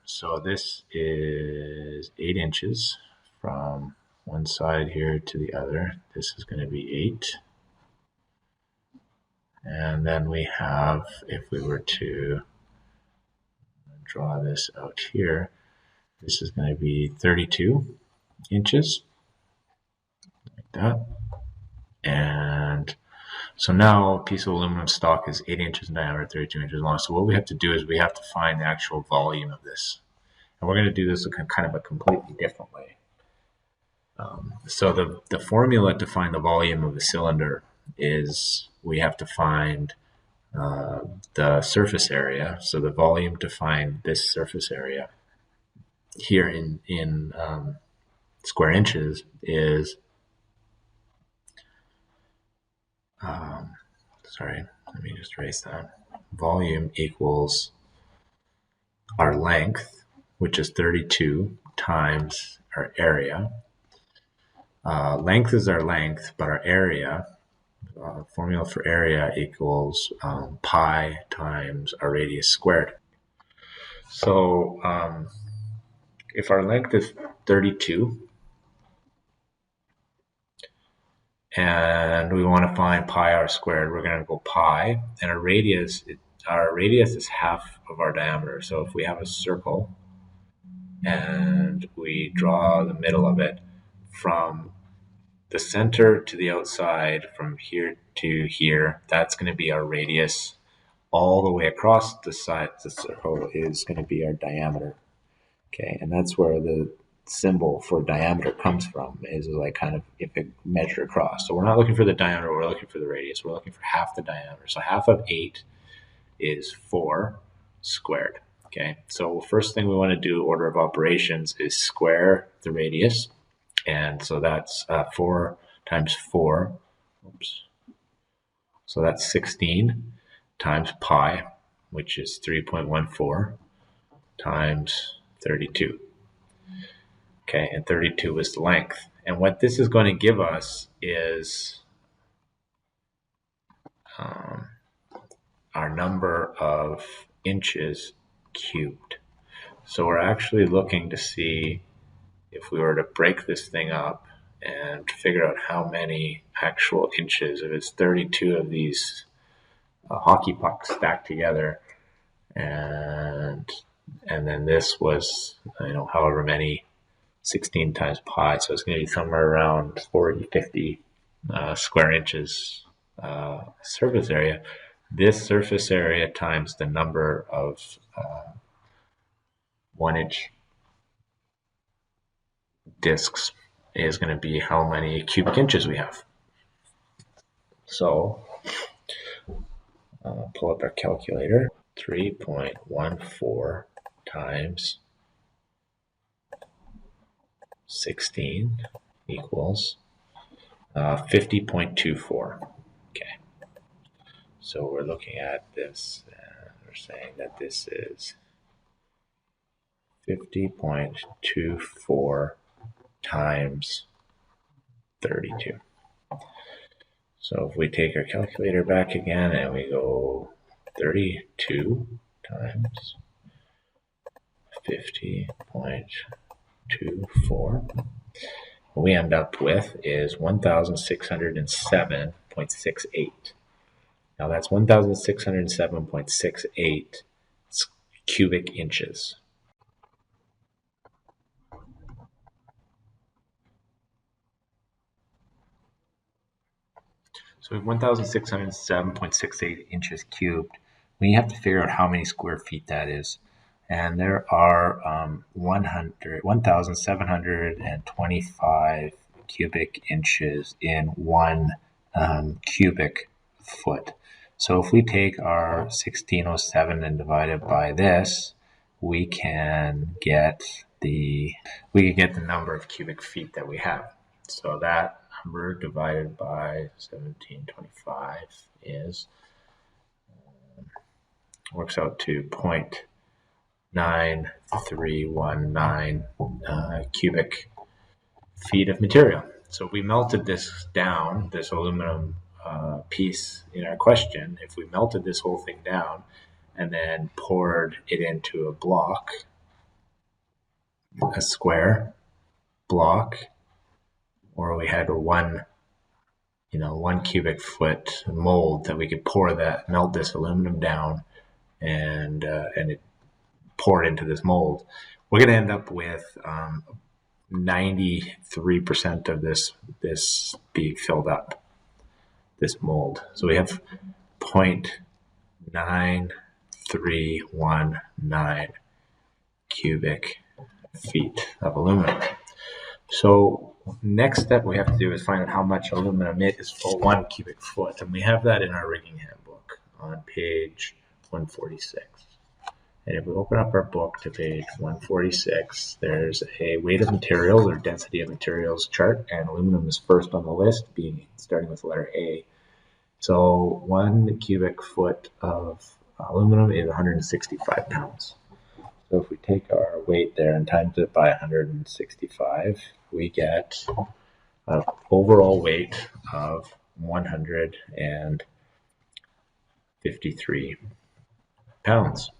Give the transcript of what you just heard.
So this is 8 inches from one side here to the other. This is going to be 8. And then we have, if we were to draw this out here, this is going to be 32 inches, like that. And so now a piece of aluminum stock is 8 inches in diameter, 32 inches long. So what we have to do is we have to find the actual volume of this. And we're going to do this kind of a completely different way. So the formula to find the volume of a cylinder is we have to find the surface area. So the volume to find this surface area here in square inches is, sorry, let me just erase that. Volume equals our length, which is 32, times our area. Length is our length, but our area, formula for area equals pi times our radius squared. So if our length is 32 and we want to find pi r squared, we're going to go pi, and our radius is half of our diameter. So if we have a circle and we draw the middle of it from the center to the outside, from here to here, that's going to be our radius. All the way across the side of the circle is going to be our diameter. Okay, and that's where the symbol for diameter comes from, is like kind of if it measure across. So we're not looking for the diameter, we're looking for the radius. We're looking for half the diameter. So half of 8 is 4 squared. Okay, so first thing we want to do, order of operations, is square the radius. And so that's 4 times 4. Oops. So that's 16 times pi, which is 3.14, times 32. Okay, and 32 is the length. And what this is going to give us is our number of inches cubed. So we're actually looking to see, if we were to break this thing up and figure out how many actual inches, if it's 32 of these hockey pucks stacked together, and then this was, however many, 16 times pi, so it's going to be somewhere around 40, 50 square inches surface area. This surface area times the number of 1 inch discs is going to be how many cubic inches we have. So pull up our calculator. 3.14 times 16 equals 50.24. Okay, so we're looking at this and we're saying that this is 50.24 times 32. So if we take our calculator back again and we go 32 times 50.24, what we end up with is 1,607.68. Now that's 1,607.68 cubic inches. So 1,607.68 inches cubed. We have to figure out how many square feet that is. And there are 1,725 cubic inches in 1 cubic foot. So if we take our 1607 and divide it by this, we can get the number of cubic feet that we have. So that number divided by 1725 is works out to 0.9319 cubic feet of material. So if we melted this down, this aluminum piece in our question, if we melted this whole thing down and then poured it into a block, a square block, or we had one cubic foot mold that we could melt this aluminum down and it pour it into this mold, we're going to end up with 93% of this being filled up, this mold. So we have 0.9319 cubic feet of aluminum. So next step we have to do is find out how much aluminum it is for 1 cubic foot, and we have that in our rigging handbook on page 146. And if we open up our book to page 146, there's a weight of materials or density of materials chart, and aluminum is first on the list, starting with the letter A. So 1 cubic foot of aluminum is 165 pounds. So if we take our weight there and times it by 165, we get an overall weight of 153 pounds.